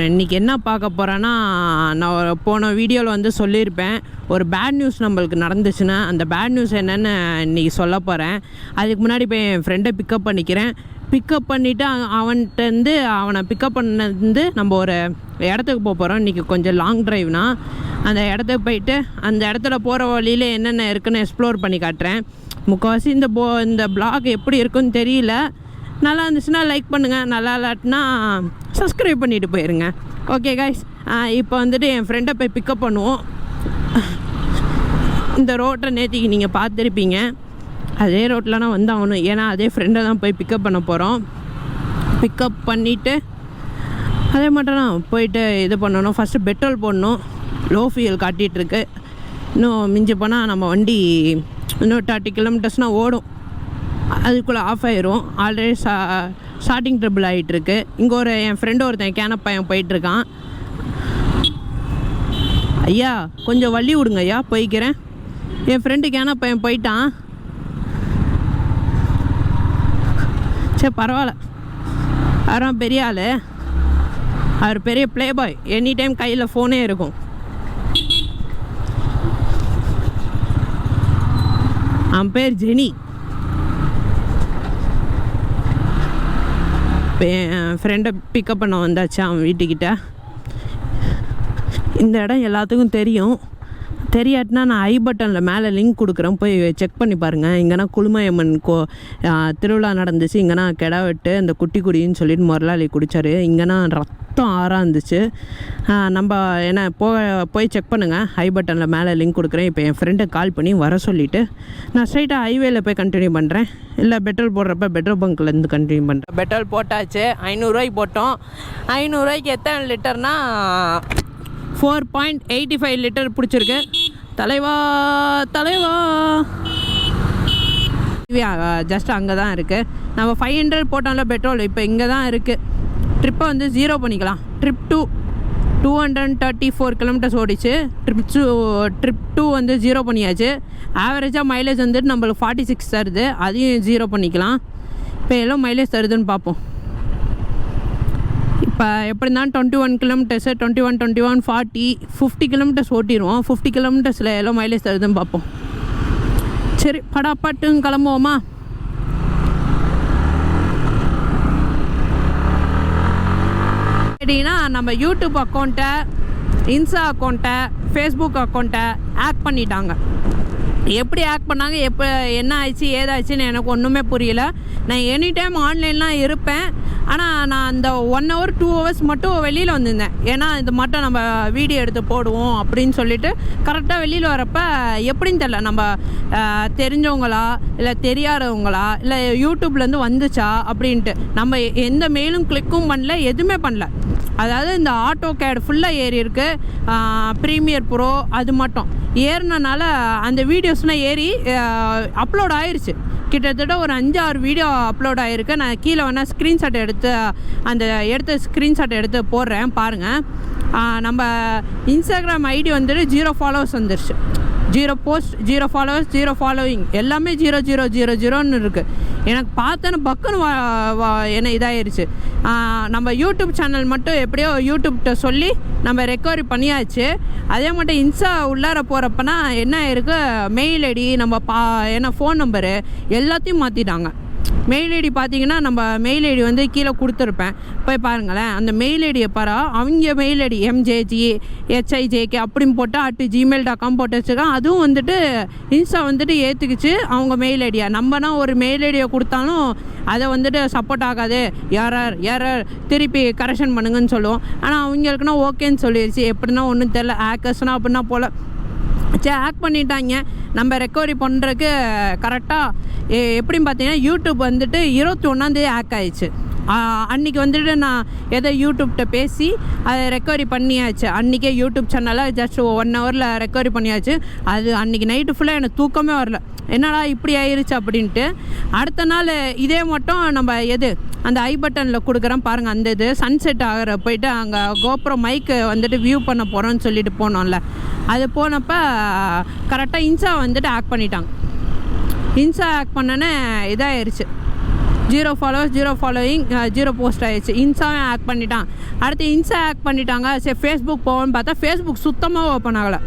இன்றைக்கி என்ன பார்க்க போகிறேன்னா, நான் போன வீடியோவில் வந்து சொல்லியிருப்பேன், ஒரு பேட் நியூஸ் நம்மளுக்கு நடந்துச்சுன்னா அந்த பேட் நியூஸ் என்னென்னு இன்றைக்கி சொல்ல போகிறேன். அதுக்கு முன்னாடி போய் என் ஃப்ரெண்டை பிக்கப் பண்ணிக்கிறேன். பிக்கப் பண்ணிவிட்டு அவன்கிட்டருந்து அவனை பிக்கப் பண்ணது நம்ம ஒரு இடத்துக்கு போகிறோம். இன்றைக்கி கொஞ்சம் லாங் ட்ரைவ்னா அந்த இடத்துக்கு போயிட்டு அந்த இடத்துல போகிற வழியில் என்னென்ன இருக்குன்னு எக்ஸ்ப்ளோர் பண்ணி காட்டுறேன். முக்கால்வாசி இந்த பிளாக் எப்படி இருக்குன்னு தெரியல. நல்லா இருந்துச்சுன்னா லைக் பண்ணுங்கள், நல்லா இல்லாட்டினா சப்ஸ்கிரைப் பண்ணிவிட்டு போயிருங்க. ஓகே கைஸ், இப்போ வந்துட்டு என் ஃப்ரெண்டை போய் பிக்கப் பண்ணுவோம். இந்த ரோட்டை நேற்றுக்கு நீங்கள் பார்த்துருப்பீங்க, அதே ரோட்டில் நான் வந்தாகணும். ஏன்னா அதே ஃப்ரெண்டை தான் போய் பிக்கப் பண்ண போகிறோம். பிக்கப் பண்ணிவிட்டு அதே மட்டும் தான் போயிட்டு இது பண்ணணும். ஃபஸ்ட்டு பெட்ரோல் போடணும். லோ ஃபியூல் காட்டிகிட்ருக்கு. இன்னும் மிஞ்சி போனால் நம்ம வண்டி இன்னும் 30 கிலோமீட்டர்ஸ்னால் ஓடும், அதுக்குள்ளே ஆஃப் ஆயிரும். ஆல்ரெடி ஸ்டார்டிங் ட்ரிபிள் ஆகிட்டுருக்கு. இங்கே ஒரு என் ஃப்ரெண்டு ஒருத்தன் கேன பையன் போயிட்டுருக்கான். ஐயா கொஞ்சம் வழி விடுங்க ஐயா, போய்க்கிறேன். என் ஃப்ரெண்டு கேன பையன் போயிட்டான். சரி பரவாயில்ல, அவரும் பெரிய ஆள், அவர் பெரிய ப்ளே பாய். எனி டைம் கையில் ஃபோனே இருக்கும். அவன் பேர் ஜெனி. இப்போ என் ஃப்ரெண்டை பிக்கப் பண்ண வந்தாச்சு அவன் வீட்டுக்கிட்ட. இந்த இடம் எல்லாத்துக்கும் தெரியும். தெரியாட்டினா நான் ஐ பட்டனில் மேலே லிங்க் கொடுக்குறேன், போய் செக் பண்ணி பாருங்கள். இங்கேனா குளுமையம்மன் திருவிழா நடந்துச்சு. இங்கேனா கெடா வெட்டு அந்த குட்டி குடின்னு சொல்லிட்டு முதலாளி குடித்தார். இங்கேனா ரத்தம் ஆறாக இருந்துச்சு. நம்ம என்ன போய் செக் பண்ணுங்கள். ஐ பட்டனில் மேலே லிங்க் கொடுக்குறேன். இப்போ என் ஃப்ரெண்டை கால் பண்ணி வர சொல்லிவிட்டு நான் ஸ்ட்ரைட்டாக ஹைவேல போய் கண்டினியூ பண்ணுறேன். இல்லை பெட்ரோல் போடுறப்ப பெட்ரோல் பங்க்லேருந்து கண்டினியூ பண்ணுறேன். பெட்ரோல் போட்டாச்சு, 500 ரூபாய்க்கு போட்டோம். 500 ரூபாய்க்கு எத்தனை லிட்டர்னா 4.85 லிட்டர் பிடிச்சிருக்கு. தலைவா தலைவா ஜஸ்ட் அங்கே தான் இருக்குது. நம்ம 500 போட்டோம்ல பெட்ரோல், இப்போ இங்கே தான் இருக்குது. ட்ரிப்பை வந்து 0 பண்ணிக்கலாம். ட்ரிப் 234 கிலோமீட்டர்ஸ் ஓடிச்சு. ட்ரிப் 2 வந்து 0 பண்ணியாச்சு. ஆவரேஜாக மைலேஜ் வந்துட்டு நம்மளுக்கு 46 தருது, அதையும் 0 பண்ணிக்கலாம். இப்போ எல்லாம் மைலேஜ் தருதுன்னு பார்ப்போம். இப்போ எப்படி இருந்தாலும் 21 கிலோமீட்டர்ஸு 21 40 50 கிலோமீட்டர்ஸ் ஓட்டிடுவோம். 50 கிலோமீட்டர்ஸில் எவ்வளோ மைலேஜ் தருதுன்னு பார்ப்போம். சரி படாப்பாட்டும் கிளம்புவோமா? எப்படின்னா நம்ம யூடியூப் அக்கௌண்ட்டை, இன்ஸ்டா அக்கௌண்ட்டை, ஃபேஸ்புக் அக்கௌண்ட்டை ஹேக் பண்ணிட்டாங்க. எப்படி ஹேக் பண்ணாங்க, என்ன ஆயிடுச்சு ஏதாச்சுன்னு எனக்கு ஒன்றுமே புரியல. நான் எனி டைம் ஆன்லைன்லாம் இருப்பேன். ஆனால் நான் அந்த 1 hour 2 hours மட்டும் வெளியில் வந்திருந்தேன். ஏன்னா இது மட்டும் நம்ம வீடியோ எடுத்து போடுவோம் அப்படின்னு சொல்லிட்டு கரெக்டாக வெளியில் வரப்போ எப்படின்னு தெரில, நம்ம தெரிஞ்சவங்களா இல்லை தெரியாதவங்களா இல்லை யூடியூப்லேருந்து வந்துச்சா அப்படின்ட்டு நம்ம எந்த மெயிலும் கிளிக்கும் பண்ணல, எதுவுமே பண்ணல. அதாவது இந்த ஆட்டோ கேட் ஃபுல்லாக ஏறி இருக்குது, ப்ரீமியர் ப்ரோ அது மட்டும் ஏறினனால அந்த வீடியோஸ்னால் ஏறி அப்லோட் ஆயிடுச்சு. கிட்டத்தட்ட ஒரு 5-6 வீடியோ அப்லோட் ஆகிருக்கு. நான் கீழே வேணால் ஸ்க்ரீன்ஷாட் எடுத்து எடுத்த ஸ்க்ரீன்ஷாட் எடுத்து போடுறேன் பாருங்கள். நம்ம இன்ஸ்டாகிராம் ஐடி வந்துட்டு 0 ஃபாலோவர்ஸ் வந்துருச்சு. 0 போஸ்ட், 0 ஃபாலோவர்ஸ், 0 ஃபாலோவிங், எல்லாமே 0 இருக்குது. எனக்கு பார்த்தோன்னு பக்குன்னு என்ன இதாகிருச்சு. நம்ம யூடியூப் சேனல் மட்டும் எப்படியோ யூடியூப்கிட்ட சொல்லி நம்ம ரெக்கவரி பண்ணியாச்சு. அதே மட்டும் இன்ஸ்டா உள்ளார போகிறப்பனா என்ன ஆயிருக்கு, மெயில் ஐடி நம்ம ஏன்னா ஃபோன் நம்பரு எல்லாத்தையும் மாற்றிட்டாங்க. மெயில் ஐடி பார்த்தீங்கன்னா நம்ம மெயில் ஐடி வந்து கீழே கொடுத்துருப்பேன், போய் பாருங்களேன். அந்த மெயில் ஐடியை அவங்க மெயில் ஐடி MJGHIJK அப்படின்னு போட்டு @gmail.com போட்டு வச்சுருக்கான். அதுவும் வந்துட்டு இன்ஸ்டா வந்துட்டு ஏற்றுக்குச்சு அவங்க மெயில் ஐடியா. நம்மனா ஒரு மெயில் ஐடியை கொடுத்தாலும் அதை வந்துட்டு சப்போர்ட் ஆகாது, யாரார் திருப்பி கரெக்ஷன் பண்ணுங்கன்னு சொல்லுவோம். ஆனால் அவங்களுக்குன்னா ஓகேன்னு சொல்லிடுச்சு. எப்படின்னா ஒன்றும் தெரில, ஹேக்கர்ஸ்னால் அப்படின்னா போல் சரி ஹேக் பண்ணிட்டாங்க. நம்ம ரெக்கவரி பண்ணுறதுக்கு கரெக்டாக எப்படின்னு பார்த்தீங்கன்னா யூடியூப் வந்துட்டு 21 ஹேக் ஆயிடுச்சு. அன்றைக்கி வந்துட்டு நான் எதோ யூடியூப்கிட்ட பேசி அதை ரெக்கவரி பண்ணியாச்சு. அன்றைக்கே யூடியூப் சேனலை ஜஸ்ட் 1 hourல ரெக்கவரி பண்ணியாச்சு. அது அன்றைக்கி நைட்டு ஃபுல்லாக எனக்கு தூக்கமே வரல, என்னடா இப்படி ஆயிடுச்சு அப்படின்ட்டு. அடுத்த நாள் இதே மட்டும் நம்ம அந்த ஐ பட்டனில் கொடுக்குறேன் பாருங்கள். அந்த இது சன்செட் ஆகிற போயிட்டு அங்கே கோப்ரோ மைக்கு வந்துட்டு வியூ பண்ண போகிறோன்னு சொல்லிட்டு போனோம்ல, அது போனப்போ கரெக்டாக இன்ஸ்டா வந்துட்டு ஹேக் பண்ணிட்டாங்க. இன்ஸ்டா ஹேக் பண்ணோன்னே இதாகிடுச்சு. 0 followers 0 following 0 போஸ்ட் ஆயிடுச்சு. இன்ஸ்டாவே ஹேக் பண்ணிட்டான். அடுத்து இன்ஸ்டா ஹேக் பண்ணிட்டாங்க. சரி ஃபேஸ்புக் போவோன்னு பார்த்தா ஃபேஸ்புக் சுத்தமாக ஓப்பன் ஆகலை.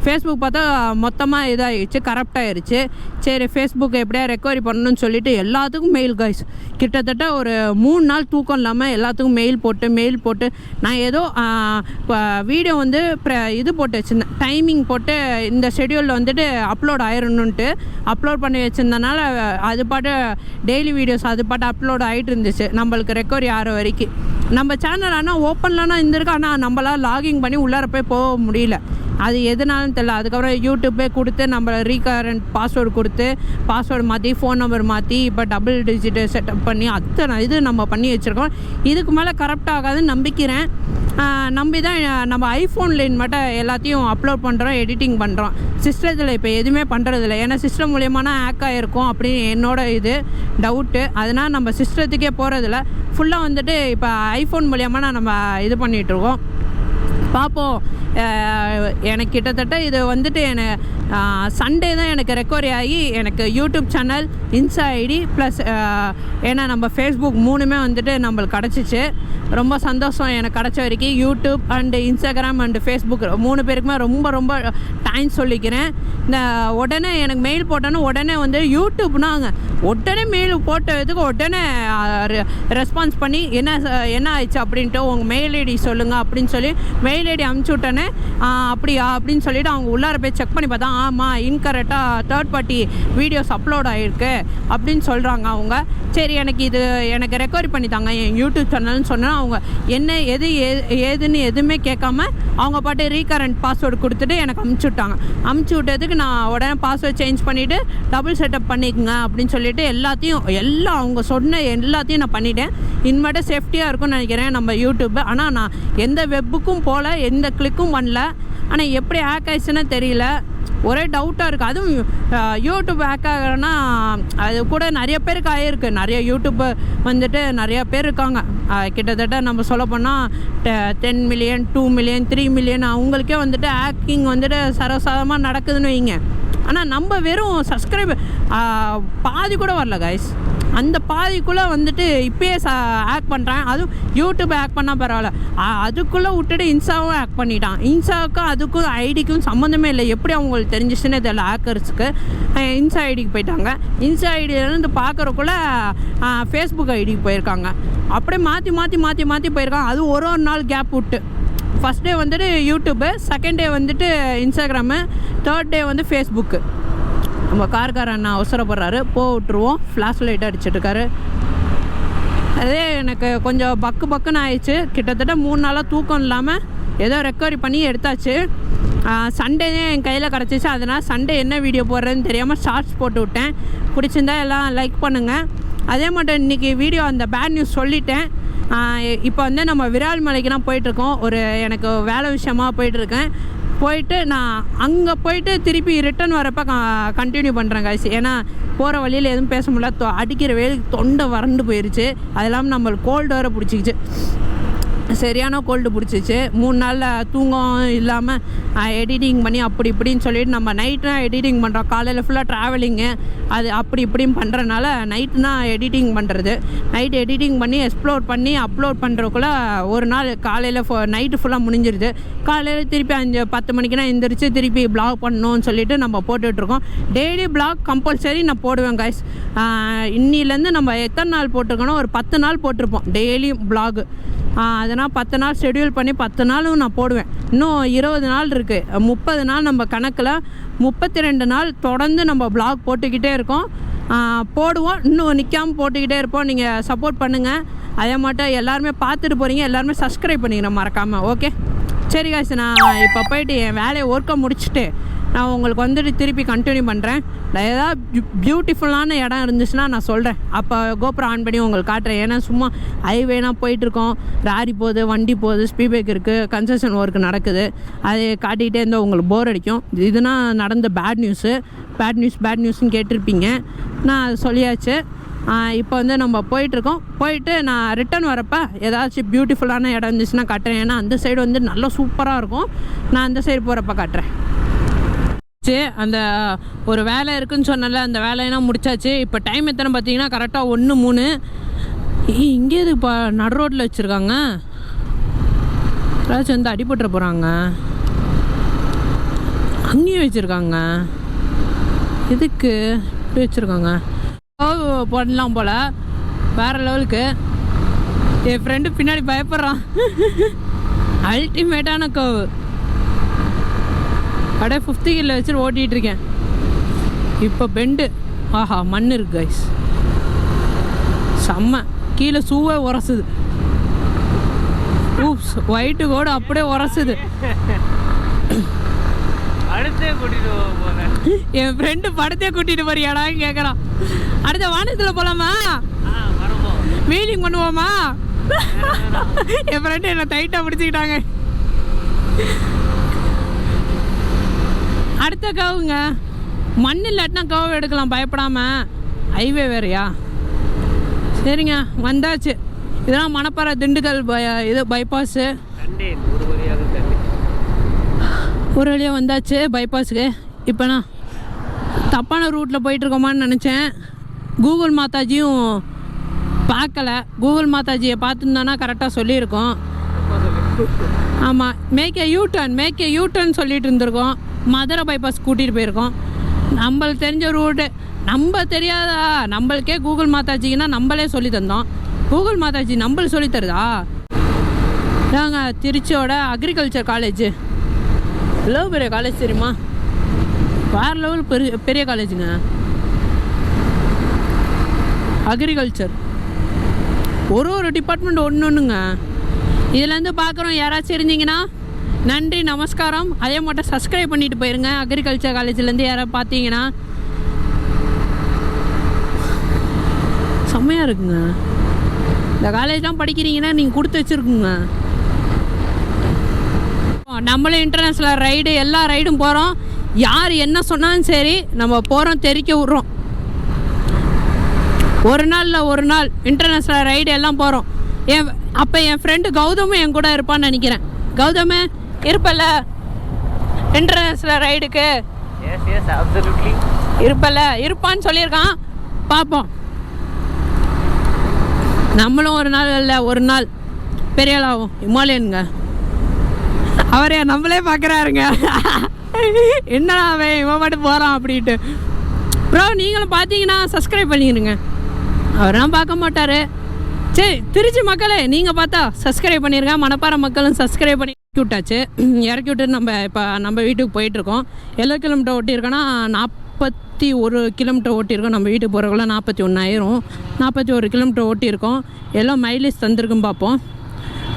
ஃபேஸ்புக் பார்த்தா மொத்தமாக இதாகிடுச்சு, கரப்ட் ஆகிடுச்சு. சரி ஃபேஸ்புக் எப்படியா ரெக்கவரி பண்ணணும்னு சொல்லிட்டு எல்லாத்துக்கும் மெயில் கைஸ். கிட்டத்தட்ட ஒரு 3 நாள் தூக்கம் இல்லாமல் எல்லாத்துக்கும் மெயில் போட்டு நான் ஏதோ வீடியோ வந்து இது போட்டு வச்சுருந்தேன், டைமிங் போட்டு இந்த ஷெடியூலில் வந்துட்டு அப்லோட் ஆயிடணுன்ட்டு அப்லோட் பண்ணி வச்சுருந்தனால அது பாட்டு டெய்லி வீடியோஸ் அது பாட்டு அப்லோட் ஆகிட்டு இருந்துச்சு நம்மளுக்கு ரெக்கவரி ஆகிற வரைக்கும். நம்ம சேனல் ஆனால் ஓப்பன்லனா இருந்திருக்கு, ஆனால் நம்மளால் லாகிங் பண்ணி உள்ளார போய் போக முடியல. அது எதுனாலும் தெரியல. அதுக்கப்புறம் யூடியூப்பே கொடுத்து நம்ம ரீகரண்ட் பாஸ்வேர்டு கொடுத்து பாஸ்வேர்டு மாற்றி ஃபோன் நம்பர் மாற்றி இப்போ டபுள் டிஜிட்டு செட்டப் பண்ணி அத்தனை இது நம்ம பண்ணி வச்சுருக்கோம். இதுக்கு மேலே கரெக்ட் ஆகாதுன்னு நம்பிக்கிறேன். நம்பி தான் நம்ம ஐஃபோன்லேன்னு மட்டும் எல்லாத்தையும் அப்லோட் பண்ணுறோம், எடிட்டிங் பண்ணுறோம். சிஸ்டத்தில் இப்போ எதுவுமே பண்ணுறதில்ல. ஏன்னா சிஸ்டம் மூலியமான ஹேக் ஆகிருக்கும் அப்படின்னு என்னோட இது டவுட்டு. அதனால் நம்ம சிஸ்டத்துக்கே போகிறதில்ல. ஃபுல்லாக வந்துட்டு இப்போ ஐஃபோன் மூலியமாக நம்ம இது பண்ணிகிட்ருக்கோம். பார்ப்போம். எனக்கு கிட்டத்தட்ட இது வந்துட்டு சண்டே தான் எனக்கு ரெக்கவரி ஆகி எனக்கு YouTube channel, Insta ID plus ஏன்னா நம்ம ஃபேஸ்புக் 3மே வந்துட்டு நம்மளுக்கு கிடச்சிச்சு. ரொம்ப சந்தோஷம் எனக்கு கிடச்ச வரைக்கும். YouTube and Instagram and Facebook 3 பேருக்குமே ரொம்ப ரொம்ப தேங்க்ஸ் சொல்லிக்கிறேன். இந்த உடனே எனக்கு மெயில் போட்டோன்னா உடனே வந்து யூடியூப்னாங்க உடனே மெயில் போட்டதுக்கு உடனே ரெஸ்பான்ஸ் பண்ணி என்ன ஆயிடுச்சு அப்படின்ட்டு உங்கள் மெயில் ஐடி சொல்லுங்கள் அப்படின்னு சொல்லி மெயில் ஐடி அனுப்பிச்சி விட்டோன்னே அப்படியா அப்படின்னு சொல்லிவிட்டு அவங்க உள்ளார போய் செக் பண்ணி பார்த்தா ஆமாம் இன்கரெக்டாக தேர்ட் பார்ட்டி வீடியோஸ் அப்லோட் ஆகிருக்கு அப்படின்னு சொல்கிறாங்க அவங்க. சரி எனக்கு ரெக்கவரி பண்ணித்தாங்க என் யூடியூப் சேனல்னு சொன்னால் அவங்க என்ன ஏதுன்னு எதுவுமே கேட்காம அவங்க பாட்டு ரீகரண்ட் பாஸ்வேர்டு கொடுத்துட்டு எனக்கு அமுச்சு விட்டதுக்கு நான் உடனே பாஸ்வேர்டு சேஞ்ச் பண்ணிவிட்டு டபுள் செட்டப் பண்ணிக்கோங்க அப்படின்னு சொல்லிட்டு எல்லாம் அவங்க சொன்ன எல்லாத்தையும் நான் பண்ணிட்டேன். இனிமேட்டு சேஃப்டியாக இருக்கும்னு நினைக்கிறேன் நம்ம யூடியூப்பு. ஆனால் நான் எந்த வெப்புக்கும் போகல, எந்த கிளிக்கும் பண்ணல. ஆனால் எப்படி ஹேக் ஆயிடுச்சுன்னு தெரியல, ஒரே டவுட்டாக இருக்குது. அதுவும் யூடியூப் ஹேக் ஆகிறன்னா அது கூட நிறைய பேருக்கு ஆகிருக்கு. நிறைய யூடியூப்பு வந்துட்டு நிறையா பேர் இருக்காங்க. கிட்டத்தட்ட நம்ம சொல்ல போனால் 10 மில்லியன் 2 மில்லியன் 3 மில்லியன் அவங்களுக்கே வந்துட்டு ஹேக்கிங் வந்துட்டு சரசாரமாக நடக்குதுன்னு வைங்க. ஆனால் நம்ம வெறும் சப்ஸ்கிரைபர் பாதி கூட வரல கைஸ். அந்த பாதிக்குள்ளே வந்துட்டு இப்போயே ஹேக் பண்ணுறான். அதுவும் யூடியூப் ஹேக் பண்ணால் பரவாயில்ல, அதுக்குள்ளே விட்டுட்டு இன்ஸ்டாவும் ஹேக் பண்ணிட்டான். இன்ஸ்டாவுக்கும் அதுக்கும் ஐடிக்கும் சம்மந்தமே இல்லை. எப்படி அவங்களுக்கு தெரிஞ்சிச்சுன்னே தெரியல ஹேக்கர்ஸுக்கு. இன்ஸ்டா ஐடிக்கு போயிட்டாங்க. இன்ஸ்டா ஐடியிலேருந்து பார்க்குறக்குள்ளே ஃபேஸ்புக் ஐடிக்கு போயிருக்காங்க. அப்படியே மாற்றி போயிருக்காங்க. அது ஒரு நாள் கேப் விட்டு. ஃபஸ்ட் டே வந்துட்டு யூடியூப்பு, செகண்ட் டே வந்துட்டு இன்ஸ்டாகிராமு, தேர்ட் டே வந்து ஃபேஸ்புக்கு. நம்ம கார்கார அண்ணா அவசரப்படுறாரு, விட்டுருவோம். ஃப்ளாஷ் லைட் அடிச்சிட்ருக்காரு. அதே எனக்கு கொஞ்சம் பக்குன்னு ஆயிடுச்சு. கிட்டத்தட்ட 3 நாளாக தூக்கம் இல்லாமல் ஏதோ ரெக்கவரி பண்ணி எடுத்தாச்சு. சண்டே என் கையில் கிடச்சிச்சு. அதனால் சண்டே என்ன வீடியோ போடுறதுன்னு தெரியாமல் ஷார்ட்ஸ் போட்டு விட்டேன். பிடிச்சிருந்தா எல்லாம் லைக் பண்ணுங்கள். அதே மட்டும் இன்றைக்கி வீடியோ அந்த பேட் நியூஸ் சொல்லிட்டேன். இப்போ வந்து நம்ம விரால் மலைக்கு தான் போயிட்டுருக்கோம். எனக்கு வேலை விஷயமாக போயிட்டுருக்கேன். போயிட்டு நான் அங்கே போயிட்டு திருப்பி ரிட்டன் வரப்போ கண்டினியூ பண்ணுறேன் காய்ச்சி. ஏன்னா போகிற வழியில் எதுவும் பேச முடியல. அடிக்கிற வேலைக்கு தொண்டை வறண்டு போயிடுச்சு. அது இல்லாமல் நம்மளுக்கு கோல்டு வேறு பிடிச்சிக்கிச்சு. சரியான கோல்டு பிடிச்சிச்சு. 3 நாளில் தூங்கம் இல்லாமல் எடிட்டிங் பண்ணி அப்படி இப்படின்னு சொல்லிட்டு நம்ம நைட்டு தான் எடிட்டிங் பண்ணுறோம். காலையில் ஃபுல்லாக ட்ராவலிங்கு அது அப்படி இப்படின்னு பண்ணுறதுனால நைட்டு தான் எடிட்டிங் பண்ணுறது. நைட்டு எடிட்டிங் பண்ணி எக்ஸ்ப்ளோர் பண்ணி அப்லோட் பண்ணுறக்குள்ளே ஒரு நாள் காலையில் நைட்டு ஃபுல்லாக முடிஞ்சிருது. காலையில் திருப்பி 10 மணிக்குனா எந்திரிச்சு திருப்பி ப்ளாக் பண்ணணும்னு சொல்லிட்டு நம்ம போட்டுட்ருக்கோம். டெய்லி ப்ளாக் கம்பல்சரி நான் போடுவேன் கைஸ். இன்னிலேருந்து நம்ம எத்தனை நாள் போட்டிருக்கோன்னா ஒரு 10 நாள் போட்டிருப்போம் டெய்லியும் ப்ளாகு. அதனால் 10 நாள் ஷெடியூல் பண்ணி 10 நாளும் நான் போடுவேன். இன்னும் 20 நாள் இருக்குது. 30 நாள் நம்ம கணக்கில் 32 நாள் தொடர்ந்து நம்ம ப்ளாக் போட்டுக்கிட்டே இருக்கோம். போடுவோம். இன்னும் நிற்காமல் போட்டுக்கிட்டே இருப்போம். நீங்கள் சப்போர்ட் பண்ணுங்கள். அதே மட்டும் எல்லாருமே பார்த்துட்டு போகிறீங்க. எல்லாருமே சப்ஸ்கிரைப் பண்ணிக்கிறேன் மறக்காமல். ஓகே சரி காய்ச்சி, நான் இப்போ போய்ட்டு என் வேலையை ஒர்க்கை முடிச்சுட்டு நான் உங்களுக்கு வந்துட்டு திருப்பி கண்டினியூ பண்ணுறேன். ஏதாவது பியூட்டிஃபுல்லான இடம் இருந்துச்சுன்னா நான் சொல்கிறேன். அப்போ கோபுரம் ஆன் பண்ணி உங்களுக்கு காட்டுறேன். ஏன்னா சும்மா ஹைவேனா போயிட்டுருக்கோம், லாரி போகுது, வண்டி போகுது, ஸ்பீட் பிரேக் இருக்குது, கன்ஸ்ட்ரக்ஷன் ஒர்க் நடக்குது. அது காட்டிகிட்டே இருந்தால் உங்களுக்கு போர் அடிக்கும். இதுனா நடந்த பேட் நியூஸ்ன்னு கேட்டிருப்பீங்க. நான் அது சொல்லியாச்சு. இப்போ வந்து நம்ம போயிட்டுருக்கோம். போயிட்டு நான் ரிட்டன் வரப்போ ஏதாச்சும் பியூட்டிஃபுல்லான இடம் இருந்துச்சுன்னா காட்டுறேன். ஏன்னா அந்த சைடு வந்து நல்லா சூப்பராக இருக்கும். நான் அந்த சைடு போகிறப்ப காட்டுறேன். அந்த ஒரு வேலை இருக்குன்னு சொன்னல, அந்த வேலையெல்லாம் முடிச்சாச்சு. இப்போ டைம் எத்தனை பார்த்தீங்கன்னா கரெக்டாக 1:03. இங்கே இதுப்பா நடு ரோட்டில் வச்சுருக்காங்க. ஏதாச்சும் வந்து அடிபட்டுற போகிறாங்க. அங்கேயும் வச்சுருக்காங்க. எதுக்கு இப்படி வச்சுருக்காங்க? போடலாம் போல், வேறு லெவலுக்கு. என் ஃப்ரெண்டு பின்னாடி பயப்படுறான். அல்டிமேட்டான கர்வ். அப்படியே 50 கிலோ வச்சுட்டு ஓட்டிகிட்ருக்கேன். இப்போ பெண்டு. ஆஹா, மண் இருக்கு கைஸ், செம்ம. கீழே சூவே உரசுது. ஊப்ஸ், ஒயிட்டு கோடு அப்படியே உரசுது. என் ஃப்ரெண்டு படத்தையே கூட்டிட்டு போறியாடான்னு கேட்குறான். அடுத்த வானத்தில் போகலாமா? வீலிங் பண்ணுவோமா? என் ஃப்ரெண்டு என்னை டைட்டாக பிடிச்சிக்கிட்டாங்க. அடுத்த கவுங்க மண் இல்லாட்டினா கவு எடுக்கலாம் பயப்படாமல். ஹைவே வேறையா? சரிங்க, வந்தாச்சு. இதெல்லாம் மணப்பாறை திண்டுக்கல் இது பைபாஸு. ஒரு வழியாக வந்தாச்சு பைபாஸுக்கு. இப்போ நான் தப்பான ரூட்டில் போயிட்டுருக்கோமான்னு நினச்சேன். கூகுள் மாதாஜியும் பார்க்கல. கூகுள் மாதாஜியை பார்த்துருந்தோன்னா கரெக்டாக சொல்லியிருக்கோம். ஆமாம், மேக் ஏ யூ-டர்ன் சொல்லிட்டு இருந்திருக்கோம். மதுரை பைபாஸ் கூட்டிகிட்டு போயிருக்கோம். நம்மளுக்கு தெரிஞ்ச ரூட்டு நம்ம தெரியாதா? நம்மளுக்கே கூகுள் மாதாஜிக்குன்னா நம்மளே சொல்லி தந்தோம். கூகுள் மாதாஜி நம்மளுக்கு சொல்லி தருதா? இதாங்க திருச்சியோட அக்ரிகல்ச்சர் காலேஜ். எவ்வளோ பெரிய காலேஜ் தெரியுமா? வேறு லெவல் பெரிய காலேஜுங்க. அக்ரிகல்ச்சர் ஒரு டிபார்ட்மெண்ட் ஒன்றுங்க. இதுலேருந்து பார்க்குறோம். யாராச்சும் இருந்தீங்கன்னா நன்றி, நமஸ்காரம். அதே மட்டும் சப்ஸ்கிரைப் பண்ணிட்டு போயிருங்க. அக்ரிகல்ச்சர் காலேஜ்லேருந்து யாராவது பார்த்தீங்கன்னா செம்மையாக இருக்குங்க. இந்த காலேஜ்லாம் படிக்கிறீங்கன்னா நீங்கள் கொடுத்து வச்சுருக்குங்க. நம்மளும் இன்டர்நேஷ்னல் ரைடு, எல்லா ரைடும் போகிறோம். யார் என்ன சொன்னாலும் சரி, நம்ம போகிறோம், தெரிக்க விட்றோம். ஒரு நாள் இன்டர்நேஷ்னல் ரைடு எல்லாம் போகிறோம். அப்போ என் ஃப்ரெண்டு கௌதமும் என் கூட இருப்பான்னு நினைக்கிறேன். கௌதமே இருப்பல்ல இன்டர்நேஷ்னல் ரைடுக்கு? இருப்பான்னு சொல்லியிருக்கான். பார்ப்போம். நம்மளும் ஒரு நாள் பெரிய ஆளாகும். இமாலயனுங்க அவரே நம்மளே பார்க்குறாருங்க. என்னடா அவன் இவன் மட்டும் போகிறான் அப்படின்ட்டு. ப்ரோ நீங்களும் பார்த்தீங்கன்னா சப்ஸ்கிரைப் பண்ணிடுங்க. அவரெல்லாம் பார்க்க மாட்டார். சரி, திருச்சி மக்களே நீங்கள் பார்த்தா சப்ஸ்கிரைப் பண்ணிடுங்க. மணப்பாறை மக்களும் சப்ஸ்கிரைப் பண்ணி விட்டாச்சு. இறக்கி விட்டு நம்ம வீட்டுக்கு போயிட்டுருக்கோம். எவ்வளோ கிலோமீட்டர் ஓட்டியிருக்கோன்னா 41 கிலோமீட்டர் ஓட்டியிருக்கோம். நம்ம வீட்டுக்கு போகிறக்குள்ள 41 ஆயிரும். 41 கிலோமீட்டர் ஓட்டியிருக்கோம். எல்லாம் மைலேஜ் தந்திருக்குன்னு பார்ப்போம்.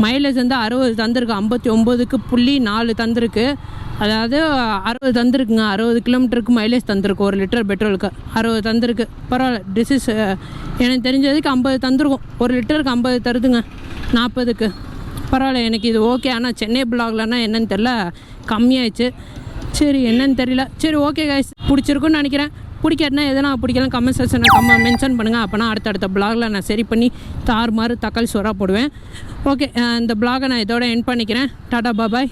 மைலேஜ் வந்து 60 தந்திருக்கு. 59.4 தந்திருக்கு. அதாவது 60 தந்திருக்குங்க. 60 கிலோமீட்டருக்கு மைலேஜ் தந்திருக்கு. 1 லிட்டர் பெட்ரோலுக்கு 60 தந்திருக்கு. பரவாயில்ல. டிசிஸ் எனக்கு தெரிஞ்சதுக்கு 50 தந்திருக்கும். 1 லிட்டருக்கு 50 தருதுங்க 40க்கு. பரவாயில்ல, எனக்கு இது ஓகே. ஆனால் சென்னை பிளாக்லன்னா என்னன்னு தெரில, கம்மியாயிடுச்சு. சரி, என்னன்னு தெரியல. சரி, ஓகே கைஸ், பிடிச்சிருக்குன்னு நினைக்கிறேன். பிடிக்காட்டினா எதனா பிடிக்கலாம் கமெண்ட் செக்ஷனில் மென்ஷன் பண்ணுங்கள். அப்போனா அடுத்தடுத்த பிளாகில் நான் சரி பண்ணி தாறுமாறு தக்காளி சோறாக போடுவேன். ஓகே, இந்த பிளாகை நான் இதோட எண்ட் பண்ணிக்கிறேன். டாடா பாபாய்.